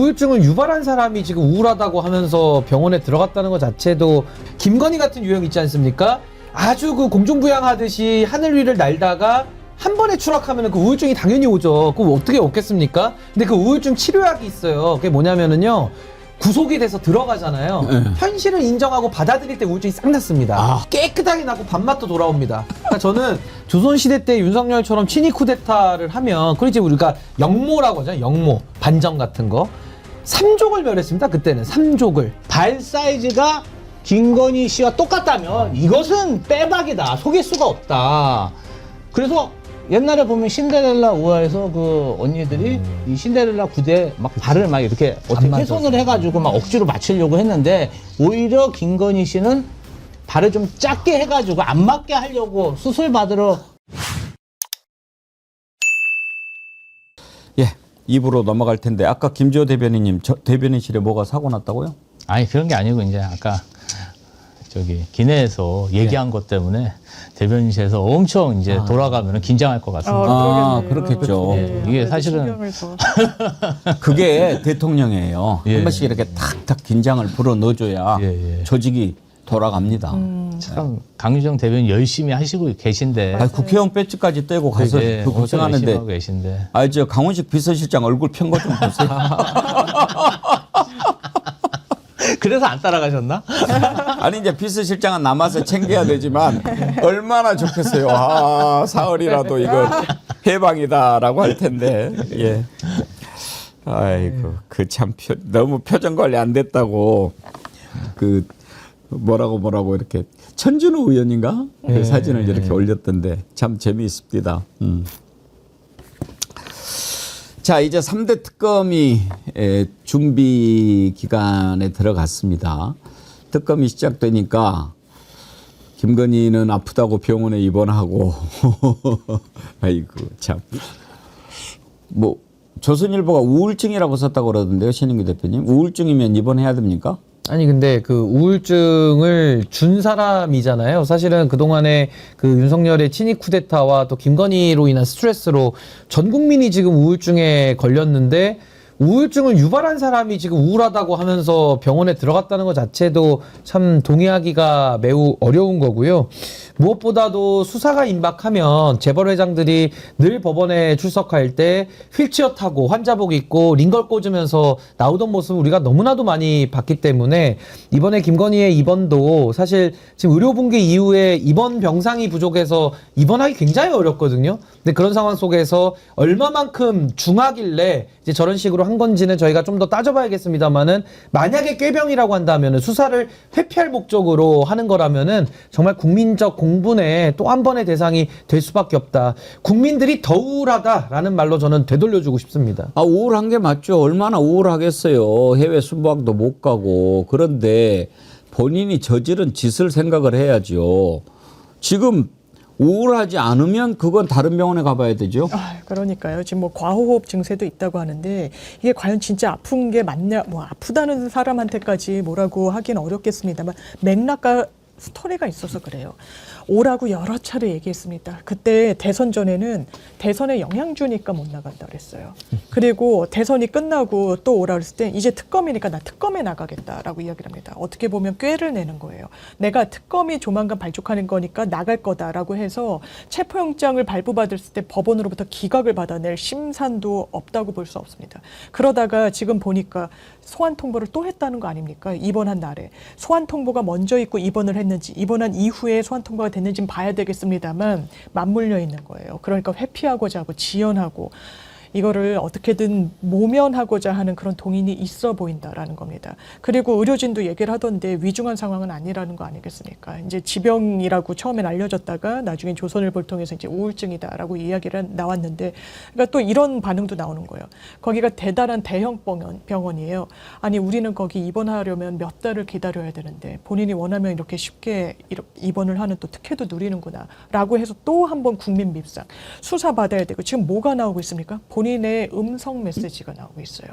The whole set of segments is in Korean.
우울증을 유발한 사람이 지금 우울하다고 하면서 병원에 들어갔다는 것 자체도 김건희 같은 유형 있지 않습니까? 아주 그 공중부양하듯이 하늘 위를 날다가 한 번에 추락하면 그 우울증이 당연히 오죠. 그거 어떻게 없겠습니까? 근데 그 우울증 치료약이 있어요. 그게 뭐냐면은요. 구속이 돼서 들어가잖아요. 현실을 인정하고 받아들일 때 우울증이 싹 났습니다. 깨끗하게 나고 밥맛도 돌아옵니다. 그러니까 저는 조선시대 때 윤석열처럼 친위 쿠데타를 하면 그걸 이제 우리가 영모라고 하잖아요. 영모, 반정 같은 거. 3족을 멸했습니다. 그때는 3족을. 발 사이즈가 김건희 씨와 똑같다면 이것은 빼박이다. 속일 수가 없다. 그래서 옛날에 보면 신데렐라 우화에서 그 언니들이 이 신데렐라 구두에 막 발을 막 이렇게 어떻게 훼손을 해가지고 막 억지로 맞추려고 했는데 오히려 김건희 씨는 발을 좀 작게 해가지고 안 맞게 하려고 수술 받으러. 예, 입으로 넘어갈 텐데 아까 김지호 대변인님 대변인실에 뭐가 사고 났다고요? 아니 그런 게 아니고 이제 아까 저기 기내에서 얘기한 것 때문에 대변인실에서 엄청 이제 돌아가면 긴장할 것 같습니다. 아, 그렇겠죠. 예, 이게 사실은 그게 대통령이에요. 예. 한 번씩 이렇게 탁탁 긴장을 불어 넣어줘야 예, 예. 조직이 돌아갑니다. 참 강유정 대변인 열심히 하시고 계신데 아, 국회의원 배지까지 떼고 가서 예, 그 엄청 열심히 하고 고생하는데 계신데 아, 저 강훈식 비서실장 얼굴 편 거 좀 보세요. 그래서 안 따라가셨나? 아니 이제 비서실장은 남아서 챙겨야 되지만 얼마나 좋겠어요. 아, 사흘이라도 이거 해방이다라고 할 텐데. 예. 아이고 그 참 너무 표정 관리 안 됐다고 그 뭐라고 이렇게 천준우 의원인가 그 사진을 이렇게 올렸던데 참 재미있습니다. 자, 이제 3대 특검이 준비 기간에 들어갔습니다. 특검이 시작되니까 김건희는 아프다고 병원에 입원하고 아이고 참. 뭐 조선일보가 우울증이라고 썼다고 그러던데요, 신인규 대표님. 우울증이면 입원해야 됩니까? 아니 근데 그 우울증을 준 사람이잖아요. 사실은 그동안에 그 윤석열의 친위 쿠데타와 또 김건희로 인한 스트레스로 전 국민이 지금 우울증에 걸렸는데 우울증을 유발한 사람이 지금 우울하다고 하면서 병원에 들어갔다는 것 자체도 참 동의하기가 매우 어려운 거고요. 무엇보다도 수사가 임박하면 재벌 회장들이 늘 법원에 출석할 때 휠체어 타고 환자복 입고 링걸 꽂으면서 나오던 모습을 우리가 너무나도 많이 봤기 때문에 이번에 김건희의 입원도 사실 지금 의료붕괴 이후에 입원 병상이 부족해서 입원하기 굉장히 어렵거든요. 근데 그런 상황 속에서 얼마만큼 중하길래 이제 저런 식으로 한 건지는 저희가 좀 더 따져봐야겠습니다만은 만약에 꾀병이라고 한다면은 수사를 회피할 목적으로 하는 거라면은 정말 국민적 공분의 또 한 번의 대상이 될 수밖에 없다. 국민들이 더 우울하다라는 말로 저는 되돌려주고 싶습니다. 아, 우울한 게 맞죠. 얼마나 우울하겠어요. 해외 순방도 못 가고. 그런데 본인이 저지른 짓을 생각을 해야죠. 지금 우울하지 않으면 그건 다른 병원에 가봐야 되죠. 아, 그러니까요. 지금 뭐 과호흡 증세도 있다고 하는데 이게 과연 진짜 아픈 게 맞냐? 뭐 아프다는 사람한테까지 뭐라고 하긴 어렵겠습니다만 맥락과 스토리가 있어서 그래요. 오라고 여러 차례 얘기했습니다. 그때 대선 전에는 대선에 영향 주니까 못 나간다 그랬어요. 그리고 대선이 끝나고 또 오라 그랬을 때 이제 특검이니까 나 특검에 나가겠다라고 이야기를 합니다. 어떻게 보면 꾀를 내는 거예요. 내가 특검이 조만간 발족하는 거니까 나갈 거다라고 해서 체포영장을 발부받았을 때 법원으로부터 기각을 받아낼 심산도 없다고 볼 수 없습니다. 그러다가 지금 보니까 소환 통보를 또 했다는 거 아닙니까? 입원한 날에. 소환 통보가 먼저 있고 입원을 했는지 입원한 이후에 소환 통보가 됐는지는 봐야 되겠습니다만 맞물려 있는 거예요. 그러니까 회피하고자 하고 지연하고 이거를 어떻게든 모면하고자 하는 그런 동인이 있어 보인다라는 겁니다. 그리고 의료진도 얘기를 하던데 위중한 상황은 아니라는 거 아니겠습니까? 이제 지병이라고 처음엔 알려졌다가 나중에 조선일보를 통해서 이제 우울증이다라고 이야기를 나왔는데, 그러니까 또 이런 반응도 나오는 거예요. 거기가 대단한 대형 병원이에요. 아니 우리는 거기 입원하려면 몇 달을 기다려야 되는데 본인이 원하면 이렇게 쉽게 입원을 하는 또 특혜도 누리는구나라고 해서 또 한 번 국민 밉상 수사 받아야 되고 지금 뭐가 나오고 있습니까? 본인의 음성 메시지가 나오고 있어요.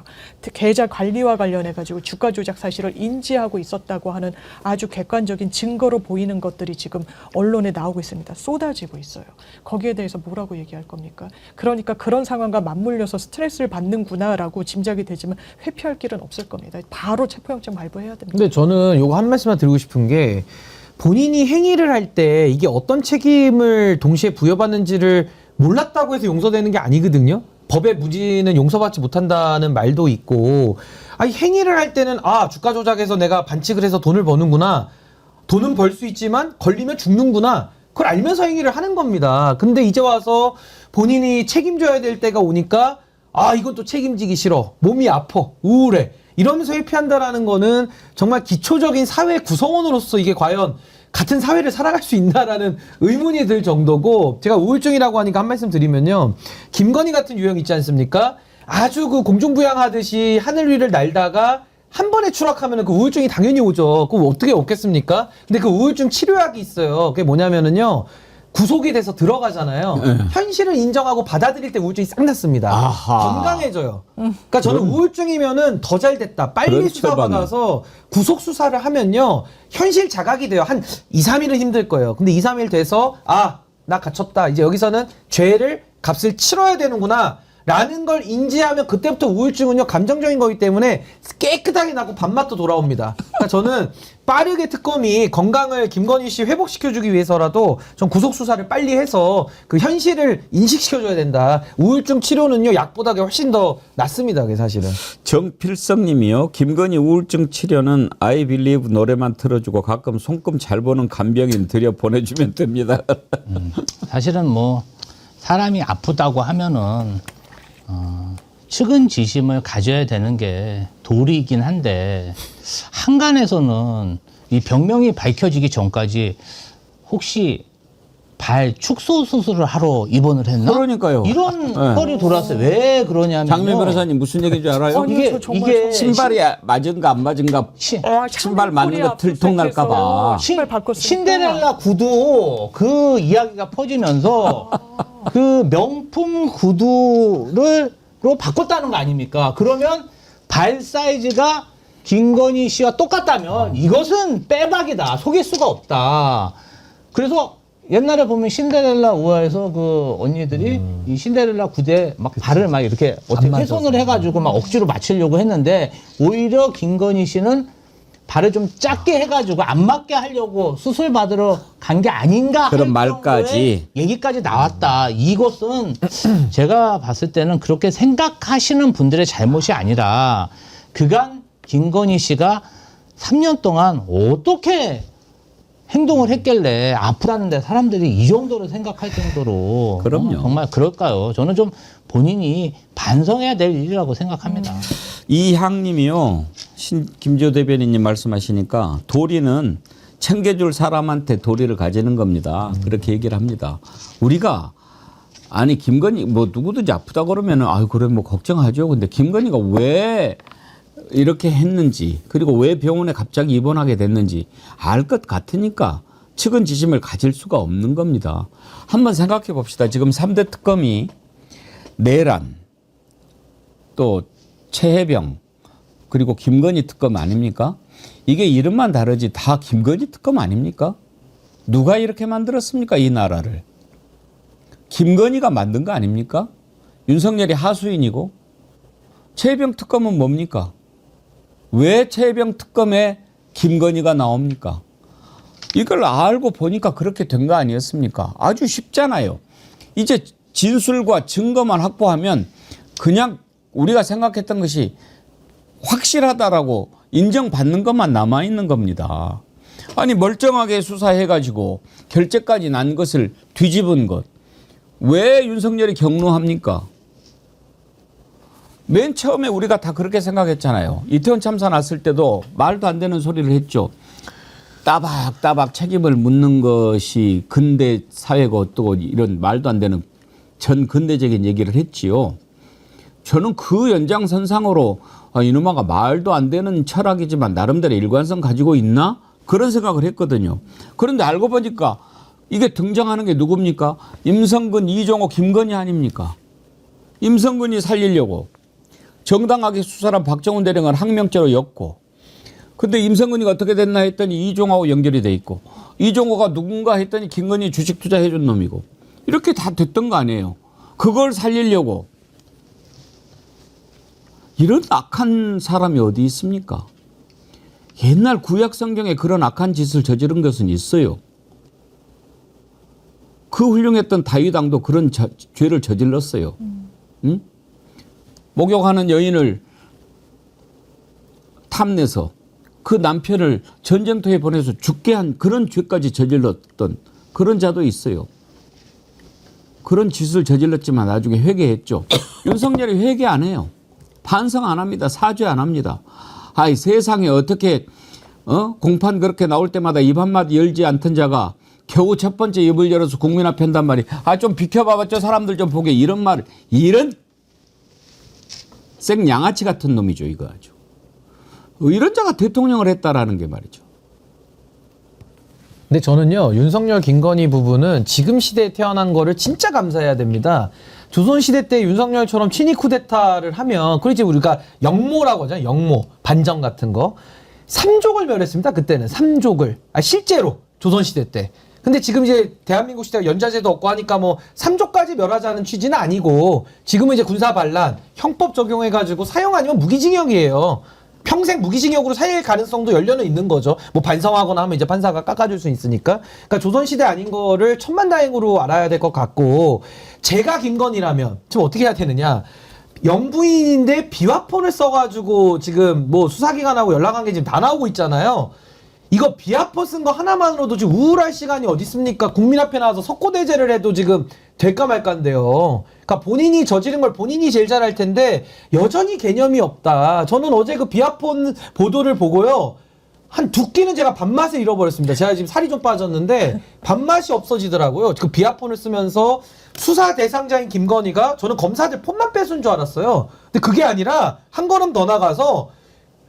계좌 관리와 관련해 가지고 주가 조작 사실을 인지하고 있었다고 하는 아주 객관적인 증거로 보이는 것들이 지금 언론에 나오고 있습니다. 쏟아지고 있어요. 거기에 대해서 뭐라고 얘기할 겁니까? 그러니까 그런 상황과 맞물려서 스트레스를 받는구나라고 짐작이 되지만 회피할 길은 없을 겁니다. 바로 체포영장 발부해야 됩니다. 근데 저는 요거 한 말씀만 드리고 싶은 게 본인이 행위를 할 때 이게 어떤 책임을 동시에 부여받는지를 몰랐다고 해서 용서되는 게 아니거든요. 법의 무지는 용서받지 못한다는 말도 있고, 아니 행위를 할 때는 아 주가 조작해서 내가 반칙을 해서 돈을 버는구나, 돈은 벌 수 있지만 걸리면 죽는구나, 그걸 알면서 행위를 하는 겁니다. 근데 이제 와서 본인이 책임져야 될 때가 오니까 아 이건 또 책임지기 싫어, 몸이 아파, 우울해 이러면서 회피한다라는 거는 정말 기초적인 사회 구성원으로서 이게 과연 같은 사회를 살아갈 수 있나라는 의문이 들 정도고, 제가 우울증이라고 하니까 한 말씀 드리면요, 김건희 같은 유형 있지 않습니까? 아주 그 공중부양하듯이 하늘 위를 날다가 한 번에 추락하면 그 우울증이 당연히 오죠. 그거 어떻게 없겠습니까? 근데 그 우울증 치료약이 있어요. 그게 뭐냐면은요, 구속이 돼서 들어가잖아요. 현실을 인정하고 받아들일 때 우울증이 싹 났습니다. 아하. 건강해져요. 그러니까 저는 우울증이면은 더 잘 됐다, 빨리 그런 수사받아서 구속 수사를 하면요 현실 자각이 돼요. 한 2, 3일은 힘들 거예요. 근데 2, 3일 돼서 아, 나 갇혔다, 이제 여기서는 죄를 값을 치러야 되는구나 라는 걸 인지하면 그때부터 우울증은요 감정적인 거기 때문에 깨끗하게 나고 밥맛도 돌아옵니다. 그러니까 저는 빠르게 특검이 건강을 김건희 씨 회복시켜주기 위해서라도 전 구속 수사를 빨리 해서 그 현실을 인식시켜줘야 된다. 우울증 치료는요 약보다 훨씬 더 낫습니다. 그게 사실은. 정필성님이요. 김건희 우울증 치료는 I Believe 노래만 틀어주고 가끔 손금 잘 보는 간병인 들여 보내주면 됩니다. 사실은 뭐 사람이 아프다고 하면은 측은지심을 가져야 되는 게 도리이긴 한데, 한간에서는 이 병명이 밝혀지기 전까지 혹시 발 축소 수술을 하러 입원을 했나? 그러니까요. 이런 네. 썰이 돌았어요. 왜 그러냐면 장면 변호사님 무슨 얘기인 줄 알아요? 아니, 이게 저 정말 이게 신발이 맞은가 안 맞은가 신발 맞는 거 들통날까 봐. 신발 바꿨으니까. 신데렐라 구두 그 이야기가 퍼지면서 그 명품 구두로 바꿨다는 거 아닙니까? 그러면 발 사이즈가 김건희 씨와 똑같다면 이것은 빼박이다, 속일 수가 없다. 그래서 옛날에 보면 신데렐라 우화에서 그 언니들이 이 신데렐라 구두에 막 발을 막 이렇게 어떻게 훼손을 해가지고 막 억지로 맞추려고 했는데, 오히려 김건희 씨는 발을 좀 작게 해가지고 안 맞게 하려고 수술 받으러 간 게 아닌가 할 그런 말까지. 정도의 얘기까지 나왔다. 이것은 제가 봤을 때는 그렇게 생각하시는 분들의 잘못이 아니라 그간 김건희 씨가 3년 동안 어떻게 행동을 했길래 아프다는데 사람들이 이 정도로 생각할 정도로 그럼요. 정말 그럴까요? 저는 좀 본인이 반성해야 될 일이라고 생각합니다. 이향님이요. 김지호 대변인님 말씀하시니까 도리는 챙겨줄 사람한테 도리를 가지는 겁니다. 그렇게 얘기를 합니다. 우리가 아니 김건희 뭐 누구든지 아프다 그러면은 아유 그래 뭐 걱정하죠. 근데 김건희가 왜 이렇게 했는지, 그리고 왜 병원에 갑자기 입원하게 됐는지 알 것 같으니까 측은지심을 가질 수가 없는 겁니다. 한번 생각해 봅시다. 지금 3대 특검이 내란, 또 최혜병, 그리고 김건희 특검 아닙니까? 이게 이름만 다르지 다 김건희 특검 아닙니까? 누가 이렇게 만들었습니까? 이 나라를. 김건희가 만든 거 아닙니까? 윤석열이 하수인이고. 최혜병 특검은 뭡니까? 왜 최혜병 특검에 김건희가 나옵니까? 이걸 알고 보니까 그렇게 된 거 아니었습니까? 아주 쉽잖아요. 이제 진술과 증거만 확보하면 그냥 우리가 생각했던 것이 확실하다라고 인정받는 것만 남아있는 겁니다. 아니 멀쩡하게 수사해가지고 결재까지 난 것을 뒤집은 것. 왜 윤석열이 경로합니까? 맨 처음에 우리가 다 그렇게 생각했잖아요. 이태원 참사 났을 때도 말도 안 되는 소리를 했죠. 따박따박 책임을 묻는 것이 근대 사회가 어떠고 이런 말도 안 되는 전 근대적인 얘기를 했지요. 저는 그 연장선상으로 이놈아가 말도 안 되는 철학이지만 나름대로 일관성 가지고 있나? 그런 생각을 했거든요. 그런데 알고 보니까 이게 등장하는 게 누굽니까? 임성근, 이종호, 김건희 아닙니까? 임성근이 살리려고 정당하게 수사한 박정훈 대령은 항명죄로 엮고, 근데 임성근이가 어떻게 됐나 했더니 이종호하고 연결이 돼 있고, 이종호가 누군가 했더니 김건희 주식 투자해준 놈이고, 이렇게 다 됐던 거 아니에요. 그걸 살리려고. 이런 악한 사람이 어디 있습니까? 옛날 구약 성경에 그런 악한 짓을 저지른 것은 있어요. 그 훌륭했던 다윗 왕도 그런 죄를 저질렀어요. 응? 목욕하는 여인을 탐내서 그 남편을 전쟁터에 보내서 죽게 한 그런 죄까지 저질렀던 그런 자도 있어요. 그런 짓을 저질렀지만 나중에 회개했죠. 윤석열이 회개 안 해요. 반성 안 합니다. 사죄 안 합니다. 아이, 세상에 어떻게 공판 그렇게 나올 때마다 입 한마디 열지 않던 자가 겨우 첫 번째 입을 열어서 국민 앞에 한단 말이, 아, 좀 비켜봐봐, 저 사람들 좀 보게, 이런 말을, 이런 생양아치 같은 놈이죠, 이거 아주. 이런 자가 대통령을 했다라는 게 말이죠. 근데 저는요, 윤석열 김건희 부부는 지금 시대에 태어난 거를 진짜 감사해야 됩니다. 조선시대 때 윤석열처럼 친위 쿠데타를 하면, 그렇지, 우리가 영모라고 하잖아요. 영모, 반정 같은 거. 삼족을 멸했습니다. 그때는 삼족을. 실제로 조선시대 때. 근데 지금 이제 대한민국 시대가 연좌제도 없고 하니까 뭐 삼족까지 멸하자는 취지는 아니고, 지금은 이제 군사 반란, 형법 적용해가지고 사형 아니면 무기징역이에요. 평생 무기징역으로 살 가능성도 열려는 있는 거죠. 뭐 반성하거나 하면 이제 판사가 깎아줄 수 있으니까. 그러니까 조선시대 아닌 거를 천만다행으로 알아야 될 것 같고, 제가 김건희라면 지금 어떻게 해야 되느냐. 영부인인데 비화폰을 써가지고 지금 뭐 수사기관하고 연락한 게 지금 다 나오고 있잖아요. 이거 비화폰 쓴 거 하나만으로도 지금 우울할 시간이 어디 있습니까? 국민 앞에 나와서 석고대죄를 해도 지금 될까 말까인데요. 그러니까 본인이 저지른 걸 본인이 제일 잘할 텐데 여전히 개념이 없다. 저는 어제 그 비화폰 보도를 보고요. 한 두 끼는 제가 밥맛을 잃어버렸습니다. 제가 지금 살이 좀 빠졌는데 밥맛이 없어지더라고요. 그 비화폰을 쓰면서 수사 대상자인 김건희가, 저는 검사들 폰만 뺏은 줄 알았어요. 근데 그게 아니라 한 걸음 더 나가서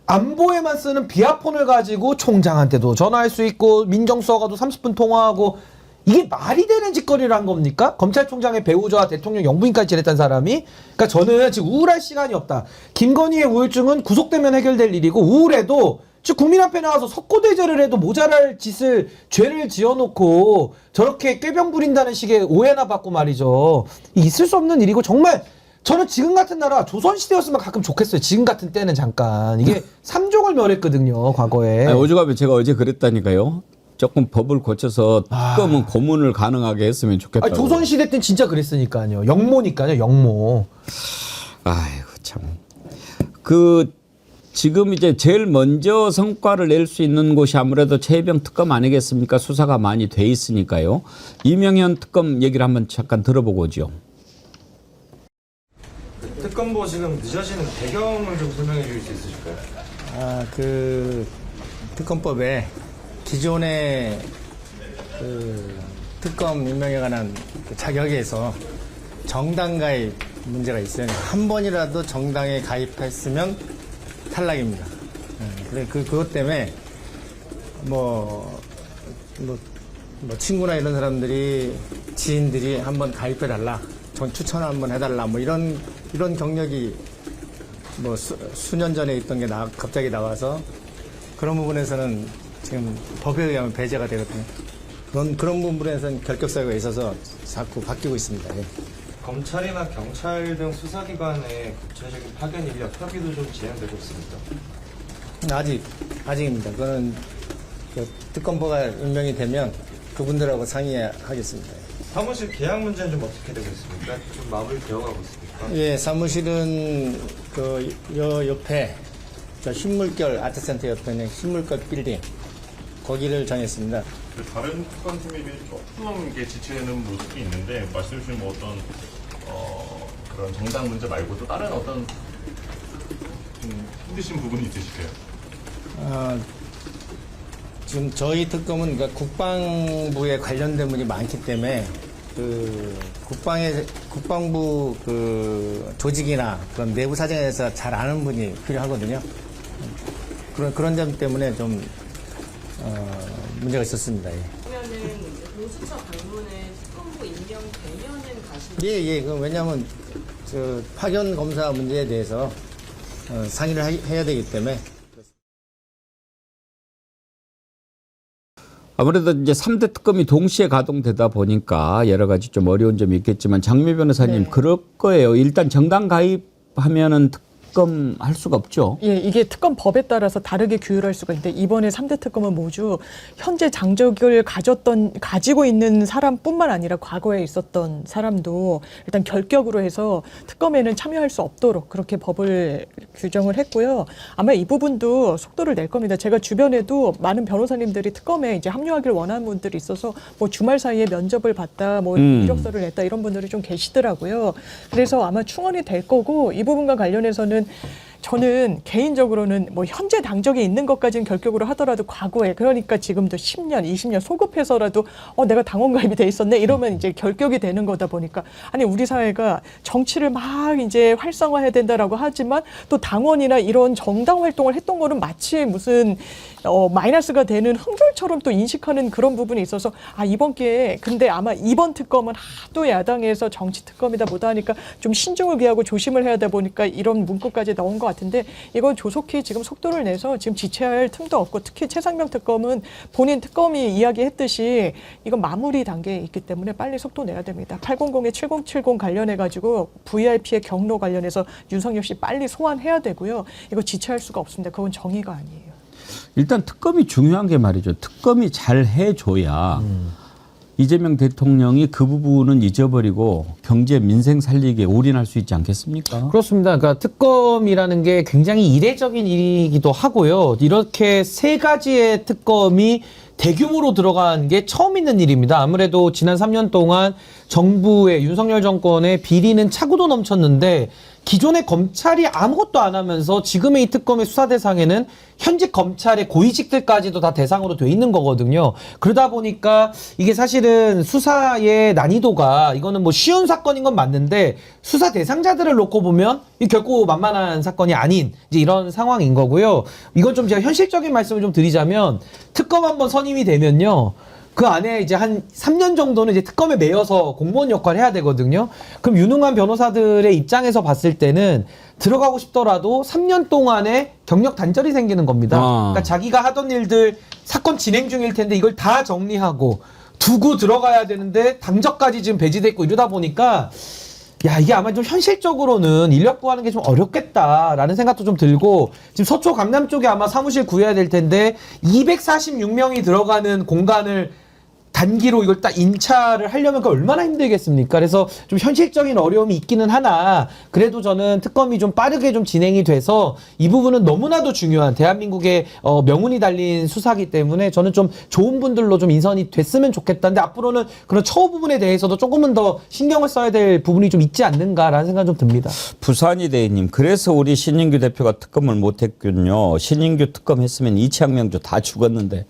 안보에만 쓰는 비화폰을 가지고 총장한테도 전화할 수 있고 민정수석과도 30분 통화하고, 이게 말이 되는 짓거리를 한 겁니까? 검찰총장의 배우자와 대통령 영부인까지 지냈던 사람이. 그러니까 저는 지금 우울할 시간이 없다. 김건희의 우울증은 구속되면 해결될 일이고, 우울해도 즉 국민 앞에 나와서 석고대죄를 해도 모자랄 짓을, 죄를 지어놓고 저렇게 꾀병 부린다는 식의 오해나 받고 말이죠. 있을 수 없는 일이고, 정말 저는 지금 같은 나라 조선시대였으면 가끔 좋겠어요. 지금 같은 때는 잠깐. 이게 삼족을 멸했거든요, 과거에. 아니, 오죽하면 제가 어제 그랬다니까요. 조금 법을 고쳐서 특검은 고문을 가능하게 했으면 좋겠다고. 조선시대 때는 진짜 그랬으니까요. 영모니까요, 영모. 아이고, 참. 지금 이제 제일 먼저 성과를 낼 수 있는 곳이 아무래도 최혜병 특검 아니겠습니까? 수사가 많이 돼 있으니까요. 이명현 특검 얘기를 한번 잠깐 들어보고 오죠. 특검보 지금 늦어지는 배경을 좀 설명해 주실 수 있으실까요? 그 특검법에 기존의 그 특검 임명에 관한 그 자격에서 정당 가입 문제가 있어요. 한 번이라도 정당에 가입했으면 탈락입니다. 그래 그것 때문에 뭐 친구나 이런 사람들이, 지인들이 한번 가입해 달라, 전 추천 한번 해달라, 뭐 이런 경력이 뭐 수년 전에 있던 게 갑자기 나와서 그런 부분에서는 지금 법에 의하면 배제가 되거든요. 그런 부분에서는 결격 사유가 있어서 자꾸 바뀌고 있습니다. 예. 검찰이나 경찰 등 수사기관의 구체적인 파견 인력 협의도 좀 진행되고 있습니다. 아직입니다. 그거는 그 특검보가 임명이 되면 그분들하고 상의하겠습니다. 사무실 계약 문제는 좀 어떻게 되고 있습니까? 좀 마무리 되어가고 있습니까? 예, 사무실은 그 옆에 저 신물결 아트센터 옆에 있는 신물결 빌딩, 거기를 정했습니다. 다른 특검팀에 비해 어떤 지체되는 모습이 있는데, 말씀해주신 뭐 어떤 그런 정당 문제 말고도 다른 어떤 좀 힘드신 부분이 있으실까요? 지금 저희 특검은 그러니까 국방부에 관련된 분이 많기 때문에 그 국방부 그 조직이나 그런 내부 사정에 대해서 잘 아는 분이 필요하거든요. 그런 점 때문에 좀 문제가 있었습니다. 예. 그러면은 공수처 방문에 특검보 임명 되면은 가시는. 예. 그 왜냐하면 파견 검사 문제에 대해서 상의를 해야 되기 때문에 아무래도 이제 3대 특검이 동시에 가동되다 보니까 여러 가지 좀 어려운 점이 있겠지만 장미 변호사님 네. 그럴 거예요. 일단 정당 가입하면은 특검 할 수가 없죠. 예, 이게 특검 법에 따라서 다르게 규율할 수가 있는데 이번에 3대 특검은 모두 현재 장적을 가지고 있는 사람뿐만 아니라 과거에 있었던 사람도 일단 결격으로 해서 특검에는 참여할 수 없도록 그렇게 법을 규정을 했고요. 아마 이 부분도 속도를 낼 겁니다. 제가 주변에도 많은 변호사님들이 특검에 이제 합류하기를 원하는 분들이 있어서 뭐 주말 사이에 면접을 봤다, 뭐 이력서를 냈다 이런 분들이 좀 계시더라고요. 그래서 아마 충원이 될 거고 이 부분과 관련해서는 저는 개인적으로는 뭐 현재 당적이 있는 것까지는 결격으로 하더라도 과거에 그러니까 지금도 10년, 20년 소급해서라도 내가 당원 가입이 돼 있었네 이러면 이제 결격이 되는 거다 보니까 아니 우리 사회가 정치를 막 이제 활성화해야 된다라고 하지만 또 당원이나 이런 정당 활동을 했던 거는 마치 무슨 마이너스가 되는 흠결처럼 또 인식하는 그런 부분이 있어서 이번 기회에 근데 아마 이번 특검은 하도 야당에서 정치 특검이다 보다 하니까 좀 신중을 기하고 조심을 해야 되다 보니까 이런 문구까지 넣은 것 같은데 이건 조속히 지금 속도를 내서 지금 지체할 틈도 없고 특히 최상병 특검은 본인 특검이 이야기했듯이 이건 마무리 단계에 있기 때문에 빨리 속도 내야 됩니다. 800에 7070 관련해가지고 VIP의 경로 관련해서 윤석열 씨 빨리 소환해야 되고요. 이거 지체할 수가 없습니다. 그건 정의가 아니에요. 일단 특검이 중요한 게 말이죠. 특검이 잘 해줘야 이재명 대통령이 그 부분은 잊어버리고 경제 민생 살리기에 올인할 수 있지 않겠습니까? 그렇습니다. 그러니까 특검이라는 게 굉장히 이례적인 일이기도 하고요. 이렇게 세 가지의 특검이 대규모로 들어간 게 처음 있는 일입니다. 아무래도 지난 3년 동안 정부의 윤석열 정권의 비리는 차고도 넘쳤는데 기존의 검찰이 아무것도 안 하면서 지금의 이 특검의 수사 대상에는 현직 검찰의 고위직들까지도 다 대상으로 돼 있는 거거든요. 그러다 보니까 이게 사실은 수사의 난이도가 이거는 뭐 쉬운 사건인 건 맞는데 수사 대상자들을 놓고 보면 이 결코 만만한 사건이 아닌 이제 이런 상황인 거고요. 이건 좀 제가 현실적인 말씀을 좀 드리자면 특검 한번 선임이 되면요. 그 안에 이제 한 3년 정도는 이제 특검에 매여서 공무원 역할을 해야 되거든요. 그럼 유능한 변호사들의 입장에서 봤을 때는 들어가고 싶더라도 3년 동안에 경력 단절이 생기는 겁니다. 그러니까 자기가 하던 일들 사건 진행 중일 텐데 이걸 다 정리하고 두고 들어가야 되는데 당적까지 지금 배제돼 있고 이러다 보니까 이게 아마 좀 현실적으로는 인력 구하는 게 좀 어렵겠다라는 생각도 좀 들고 지금 서초 강남 쪽에 아마 사무실 구해야 될 텐데 246명이 들어가는 공간을 단기로 이걸 딱 인차를 하려면 그 얼마나 힘들겠습니까? 그래서 좀 현실적인 어려움이 있기는 하나 그래도 저는 특검이 좀 빠르게 좀 진행이 돼서 이 부분은 너무나도 중요한 대한민국의 명운이 달린 수사기 때문에 저는 좀 좋은 분들로 좀 인선이 됐으면 좋겠다는데 앞으로는 그런 처우 부분에 대해서도 조금은 더 신경을 써야 될 부분이 좀 있지 않는가라는 생각이 좀 듭니다. 부산이 대행님, 그래서 우리 신인규 대표가 특검을 못했군요. 신인규 특검 했으면 이창명조 다 죽었는데.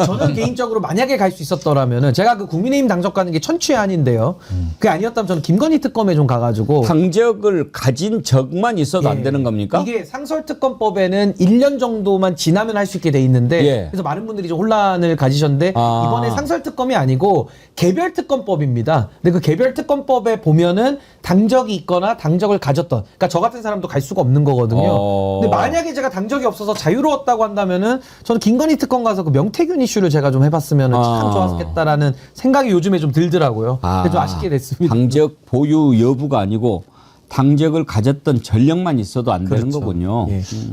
저는 개인적으로 만약에 갈 수 있었더라면은 제가 그 국민의힘 당적 가는 게 천추의 한인데요. 그게 아니었다면 저는 김건희 특검에 좀 가가지고 당적을 가진 적만 있어도 안 되는 겁니까? 이게 상설특검법에는 1년 정도만 지나면 할 수 있게 돼 있는데 그래서 많은 분들이 좀 혼란을 가지셨는데 이번에 상설특검이 아니고 개별특검법입니다. 근데 그 개별특검법에 보면은 당적이 있거나 당적을 가졌던 그러니까 저 같은 사람도 갈 수가 없는 거거든요. 근데 만약에 제가 당적이 없어서 자유로웠다고 한다면은 저는 김건희 특검 가서 그 명태균 이슈를 제가 좀 해봤으면 참 좋았겠다라는 생각이 요즘에 좀 들더라고요. 그래서 좀 아쉽게 됐습니다. 당적 보유 여부가 아니고 당적을 가졌던 전력만 있어도 안 되는 거군요.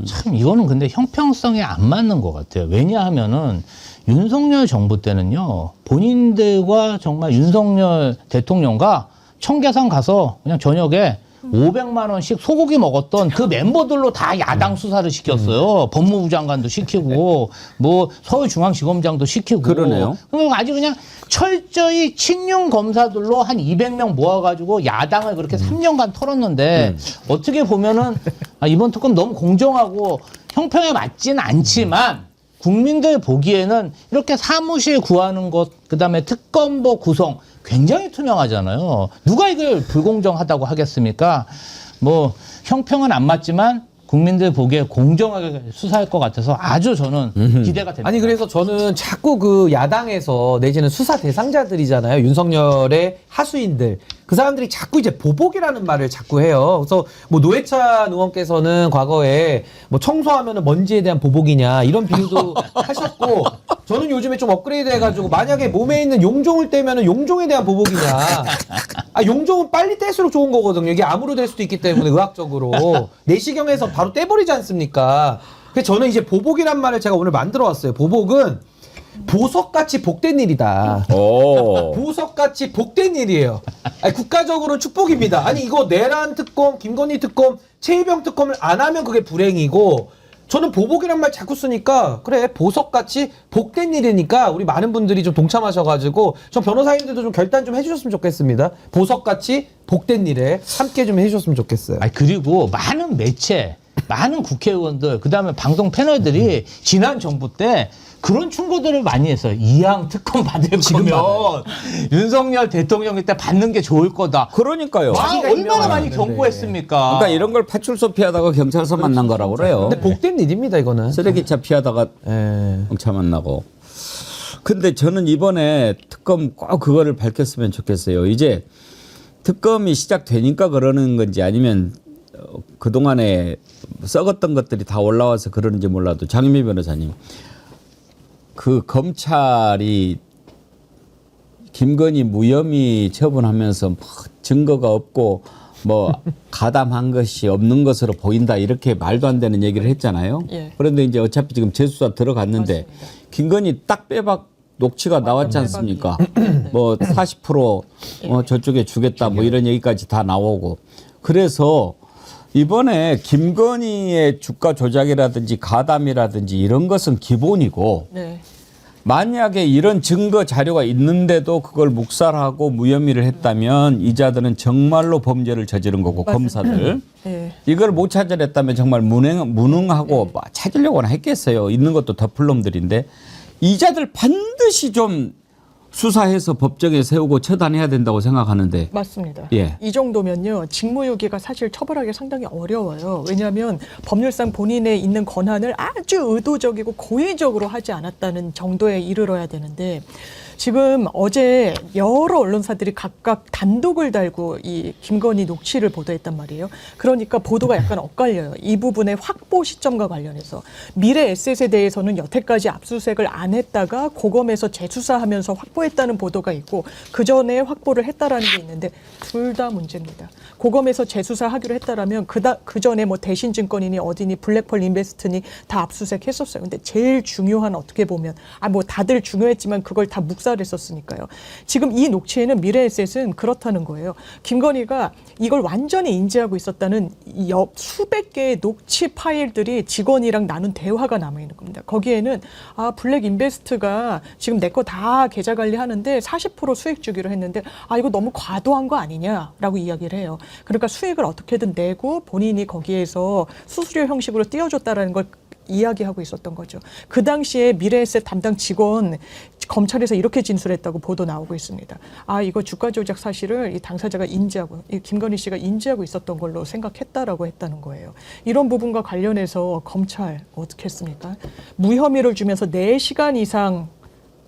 참 이거는 근데 형평성에 안 맞는 것 같아요. 왜냐하면은 윤석열 정부 때는요 본인들과 정말 윤석열 대통령과 청계산 가서 그냥 저녁에 500만 원씩 소고기 먹었던 그 멤버들로 다 야당 수사를 시켰어요. 법무부 장관도 시키고 뭐 서울중앙지검장도 시키고. 그러네요. 그럼 아주 그냥 철저히 친윤 검사들로 한 200명 모아가지고 야당을 그렇게 3년간 털었는데 어떻게 보면은 이번 특검 너무 공정하고 형평에 맞지는 않지만 국민들 보기에는 이렇게 사무실 구하는 것, 그다음에 특검보 구성 굉장히 투명하잖아요. 누가 이걸 불공정하다고 하겠습니까? 뭐 형평은 안 맞지만 국민들 보기에 공정하게 수사할 것 같아서 아주 저는 기대가 됩니다. 아니 그래서 저는 자꾸 그 야당에서 내지는 수사 대상자들이잖아요. 윤석열의 하수인들. 그 사람들이 자꾸 이제 보복이라는 말을 자꾸 해요. 그래서 뭐 노회찬 의원께서는 과거에 뭐 청소하면은 먼지에 대한 보복이냐 이런 비유도 하셨고, 저는 요즘에 좀 업그레이드 해가지고 만약에 몸에 있는 용종을 떼면은 용종에 대한 보복이냐. 아, 용종은 빨리 뗄수록 좋은 거거든요. 이게 암으로 될 수도 있기 때문에 의학적으로. 내시경에서 바로 떼버리지 않습니까? 그래서 저는 이제 보복이란 말을 제가 오늘 만들어 왔어요. 보복은 보석같이 복된 일이다. 오. 보석같이 복된 일이에요. 아니, 국가적으로는 축복입니다. 아니 이거 내란 특검, 김건희 특검, 최희병 특검을 안 하면 그게 불행이고, 저는 보복이란 말 자꾸 쓰니까 그래 보석같이 복된 일이니까 우리 많은 분들이 좀 동참하셔가지고 전 변호사님들도 좀 결단 좀 해주셨으면 좋겠습니다. 보석같이 복된 일에 함께 좀 해주셨으면 좋겠어요. 아니, 그리고 많은 매체, 많은 국회의원들, 그 다음에 방송 패널들이 지난 정부 때 그런 충고들을 많이 했어요. 이항 특검 받을 거면 윤석열 대통령일 때 받는 게 좋을 거다. 그러니까요. 와, 자기가 얼마나 임명하면 많이 안 되는데. 경고했습니까? 그러니까 이런 걸 파출소 피하다가 경찰서 만난 거라고 그래요. 근데 복된 일입니다 이거는. 쓰레기차 피하다가 예. 경찰 만나고. 근데 저는 이번에 특검 꼭 그거를 밝혔으면 좋겠어요. 이제 특검이 시작되니까 그러는 건지 아니면 그동안에 썩었던 것들이 다 올라와서 그러는지 몰라도, 장윤미 변호사님, 그 검찰이 김건희 무혐의 처분하면서 뭐 증거가 없고 뭐 가담한 것이 없는 것으로 보인다 이렇게 말도 안 되는 얘기를 했잖아요. 예. 그런데 이제 어차피 지금 재수사 들어갔는데 김건희 딱 빼박 녹취가 나왔지 않습니까? 뭐 40% 저쪽에 주겠다 뭐 이런 얘기까지 다 나오고. 그래서 이번에 김건희의 주가 조작이라든지 가담이라든지 이런 것은 기본이고, 네. 만약에 이런 증거 자료가 있는데도 그걸 묵살하고 무혐의를 했다면 이자들은 정말로 범죄를 저지른 거고, 검사들 네. 이걸 못 찾아냈다면 정말 무능하고 뭐 찾으려고는 했겠어요. 있는 것도 덮을놈들인데, 이자들 반드시 좀 수사해서 법정에 세우고 처단해야 된다고 생각하는데. 맞습니다. 예. 이 정도면요, 직무유기가 사실 처벌하기 상당히 어려워요. 왜냐하면 법률상 본인의 있는 권한을 아주 의도적이고 고의적으로 하지 않았다는 정도에 이르러야 되는데, 지금 어제 여러 언론사들이 각각 단독을 달고 이 김건희 녹취를 보도했단 말이에요. 그러니까 보도가 약간 엇갈려요. 이 부분의 확보 시점과 관련해서 미래 에셋에 대해서는 여태까지 압수수색을 안 했다가 고검에서 재수사하면서 확보했다는 보도가 있고, 그 전에 확보를 했다라는 게 있는데 둘 다 문제입니다. 고검에서 재수사하기로 했다라면 그 전에 뭐 대신증권이니 어디니 블랙펄 인베스트니 다 압수수색했었어요. 근데 제일 중요한, 어떻게 보면 뭐 다들 중요했지만 그걸 다 묵살했었으니까요. 지금 이 녹취에는 미래에셋은 그렇다는 거예요. 김건희가 이걸 완전히 인지하고 있었다는 수백 개의 녹취 파일들이 직원이랑 나눈 대화가 남아있는 겁니다. 거기에는 블랙 인베스트가 지금 내 거 다 계좌 관리하는데 40% 수익 주기로 했는데 이거 너무 과도한 거 아니냐라고 이야기를 해요. 그러니까 수익을 어떻게든 내고 본인이 거기에서 수수료 형식으로 띄워줬다라는 걸 이야기하고 있었던 거죠. 그 당시에 미래에셋 담당 직원 검찰에서 이렇게 진술했다고 보도 나오고 있습니다. 이거 주가 조작 사실을 이 당사자가 인지하고, 이 김건희 씨가 인지하고 있었던 걸로 생각했다라고 했다는 거예요. 이런 부분과 관련해서 검찰 어떻게 했습니까? 무혐의를 주면서 4시간 이상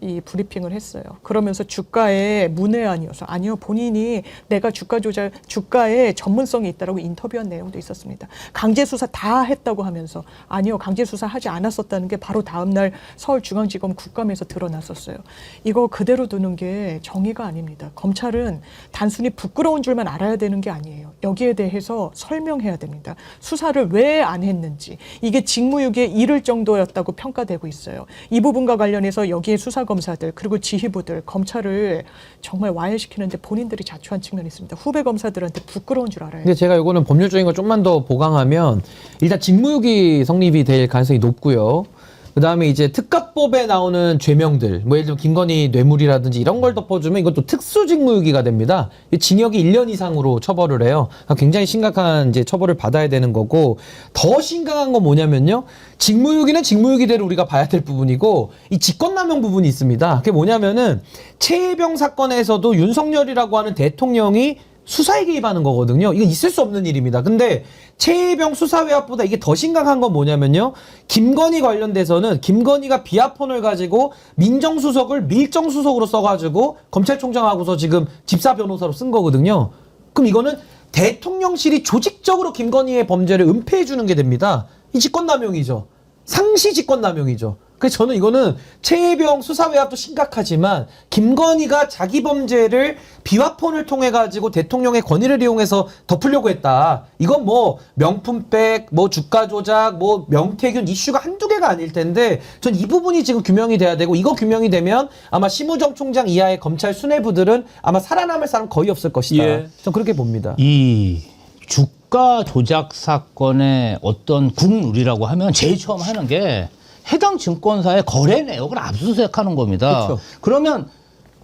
이 브리핑을 했어요. 그러면서 주가에 문외한이어서, 아니요, 본인이 내가 주가 조작, 주가에 전문성이 있다라고 인터뷰한 내용도 있었습니다. 강제 수사 다 했다고 하면서, 아니요, 강제 수사 하지 않았었다는 게 바로 다음날 서울중앙지검 국감에서 드러났었어요. 이거 그대로 두는 게 정의가 아닙니다. 검찰은 단순히 부끄러운 줄만 알아야 되는 게 아니에요. 여기에 대해서 설명해야 됩니다. 수사를 왜 안 했는지, 이게 직무유기에 이를 정도였다고 평가되고 있어요. 이 부분과 관련해서 여기에 수사검사들 그리고 지휘부들, 검찰을 정말 와해시키는데 본인들이 자초한 측면이 있습니다. 후배 검사들한테 부끄러운 줄 알아요. 근데 제가 이거는 법률적인 걸 좀만 더 보강하면, 일단 직무유기 성립이 될 가능성이 높고요. 그 다음에 이제 특가법에 나오는 죄명들, 뭐 예를 들면 김건희 뇌물이라든지 이런 걸 덮어주면 이것도 특수직무유기가 됩니다. 징역이 1년 이상으로 처벌을 해요. 굉장히 심각한 이제 처벌을 받아야 되는 거고, 더 심각한 건 뭐냐면요, 직무유기는 직무유기대로 우리가 봐야 될 부분이고, 이 직권남용 부분이 있습니다. 그게 뭐냐면은 최혜병 사건에서도 윤석열이라고 하는 대통령이 수사에 개입하는 거거든요. 이거 있을 수 없는 일입니다. 근데 최혜병 수사외압보다 이게 더 심각한 건 뭐냐면요. 김건희 관련돼서는 김건희가 비아폰을 가지고 민정수석을 밀정수석으로 써가지고 검찰총장하고서 지금 집사 변호사로 쓴 거거든요. 그럼 이거는 대통령실이 조직적으로 김건희의 범죄를 은폐해 주는 게 됩니다. 이 직권남용이죠. 상시 직권남용이죠. 그래서 저는 이거는 최혜병 수사외압도 심각하지만 김건희가 자기 범죄를 비화폰을 통해 가지고 대통령의 권위를 이용해서 덮으려고 했다. 이건 뭐 명품백, 뭐 주가 조작, 뭐 명태균 이슈가 한두 개가 아닐 텐데 전 이 부분이 지금 규명이 돼야 되고 이거 규명이 되면 아마 심우정 총장 이하의 검찰 수뇌부들은 아마 살아남을 사람 거의 없을 것이다. 예. 전 그렇게 봅니다. 이 주가 조작 사건의 어떤 국룰이라고 하면 제일 처음 하는 게 해당 증권사의 거래 내역을 압수수색하는 겁니다. 그렇죠. 그러면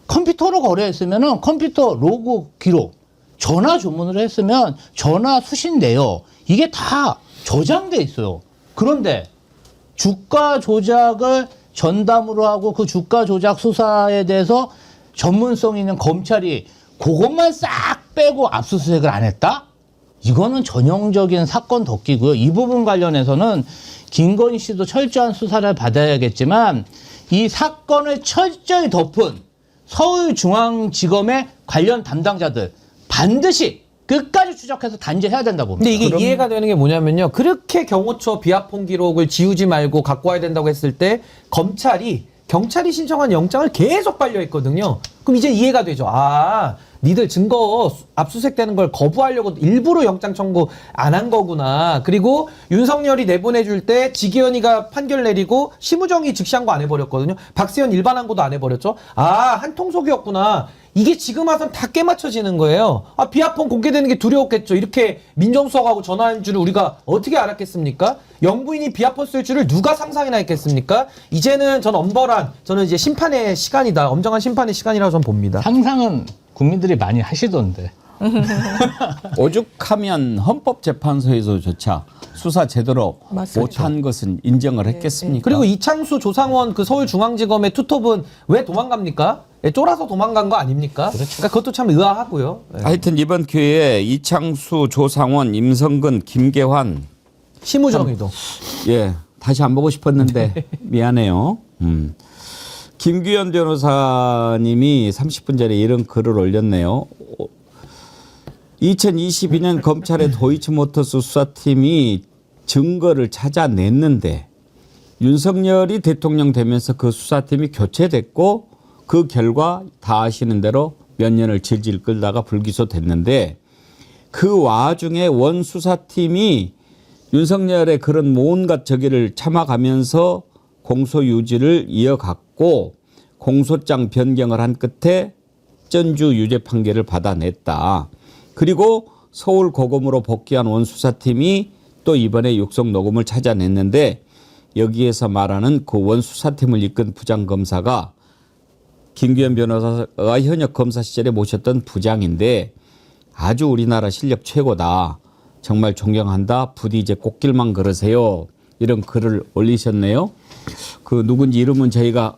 컴퓨터로 거래했으면은 컴퓨터 로그 기록, 전화 주문을 했으면 전화 수신 내역 이게 다 저장돼 있어요. 그런데 주가 조작을 전담으로 하고 그 주가 조작 수사에 대해서 전문성 있는 검찰이 그것만 싹 빼고 압수수색을 안 했다? 이거는 전형적인 사건 덮기고요. 이 부분 관련해서는 김건희 씨도 철저한 수사를 받아야겠지만 이 사건을 철저히 덮은 서울중앙지검의 관련 담당자들 반드시 끝까지 추적해서 단죄해야 된다고 봅니다. 근데 이게 이해가 되는 게 뭐냐면요. 그렇게 경호처 비아폰 기록을 지우지 말고 갖고 와야 된다고 했을 때 경찰이 신청한 영장을 계속 반려했거든요. 그럼 이제 이해가 되죠. 아, 니들 증거 압수수색되는 걸 거부하려고 일부러 영장 청구 안 한 거구나. 그리고 윤석열이 내보내줄 때 지기현이가 판결 내리고 심우정이 즉시항고 안 해버렸거든요. 박세현 일반항고도 안 해버렸죠. 아, 한 통속이었구나. 이게 지금 와선 다 깨맞춰지는 거예요. 아, 비아폰 공개되는 게 두려웠겠죠. 이렇게 민정수석하고 전화한 줄을 우리가 어떻게 알았겠습니까? 영부인이 비아폰 쓸 줄을 누가 상상이나 했겠습니까? 이제는 저는 이제 심판의 시간이다. 엄정한 심판의 시간이라고 저는 봅니다. 상상은 국민들이 많이 하시던데. 오죽하면 헌법재판소에서조차 수사 제대로 맞습니다. 못한 것은 인정을 했겠습니까? 그리고 이창수, 조상원 그 서울중앙지검의 투톱은 왜 도망갑니까? 예, 쫄아서 도망간 거 아닙니까? 그러니까 그것도 참 의아하고요. 예. 하여튼 이번 기회에 이창수, 조상원, 임성근, 김계환 심우정이도. 예 다시 안 보고 싶었는데 미안해요. 김규현 변호사님이 30분 전에 이런 글을 올렸네요. 2022년 검찰의 도이치모터스 수사팀이 증거를 찾아냈는데 윤석열이 대통령 되면서 그 수사팀이 교체됐고 그 결과 다 아시는 대로 몇 년을 질질 끌다가 불기소 됐는데 그 와중에 원 수사팀이 윤석열의 그런 온갖 저기를 참아가면서 공소 유지를 이어갔고 공소장 변경을 한 끝에 전주 유죄 판결을 받아냈다. 그리고 서울 고검으로 복귀한 원수사팀이 또 이번에 육성 녹음을 찾아냈는데 여기에서 말하는 그 원수사팀을 이끈 부장검사가 김규현 변호사가 현역 검사 시절에 모셨던 부장인데 아주 우리나라 실력 최고다. 정말 존경한다. 부디 이제 꽃길만 걸으세요. 이런 글을 올리셨네요. 그 누군지 이름은 저희가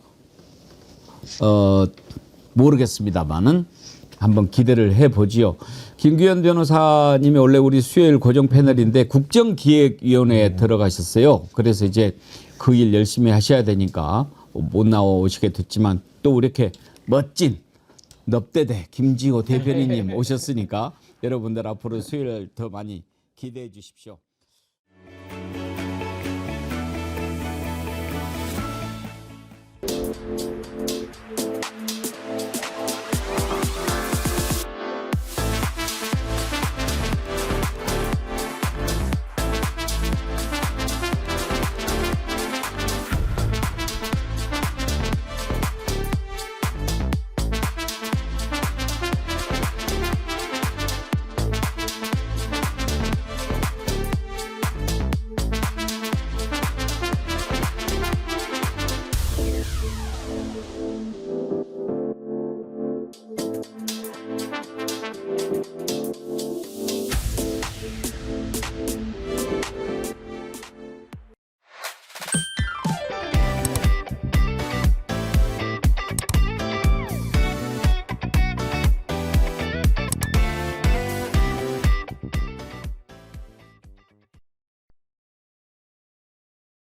모르겠습니다만은 한번 기대를 해보지요. 김규현 변호사님이 원래 우리 수요일 고정 패널인데 국정기획위원회에 들어가셨어요. 그래서 이제 그 일 열심히 하셔야 되니까 못 나오시게 됐지만 또 이렇게 멋진 넙대대 김지호 대변인님 오셨으니까 여러분들 앞으로 수요일 더 많이 기대해 주십시오.